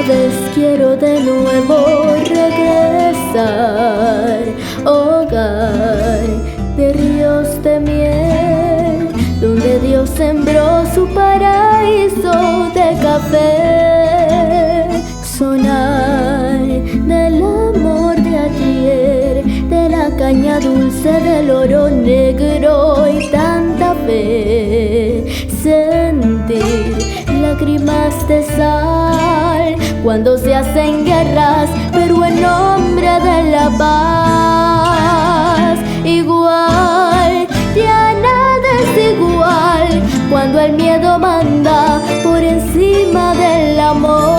vez quiero de nuevo regresar, hogar de ríos de miel, donde Dios sembró su paraíso de café. Sonar del amor de ayer, de la caña dulce, del oro negro y tanta fe. Sentir lágrimas de sal cuando se hacen guerras, pero en nombre de la paz. Igual, ya nada es igual cuando el miedo manda por encima del amor.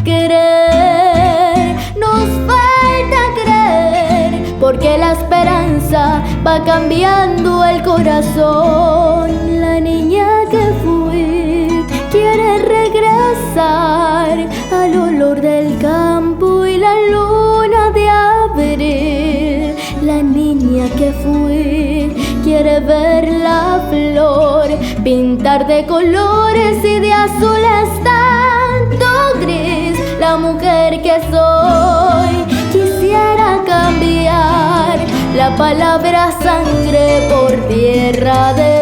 Querer, nos falta creer, porque la esperanza va cambiando el corazón. La niña que fui quiere regresar al olor del campo y la luna de abril. La niña que fui quiere ver la flor pintar de colores y de azules tanto gris. La mujer que soy quisiera cambiar la palabra sangre por tierra de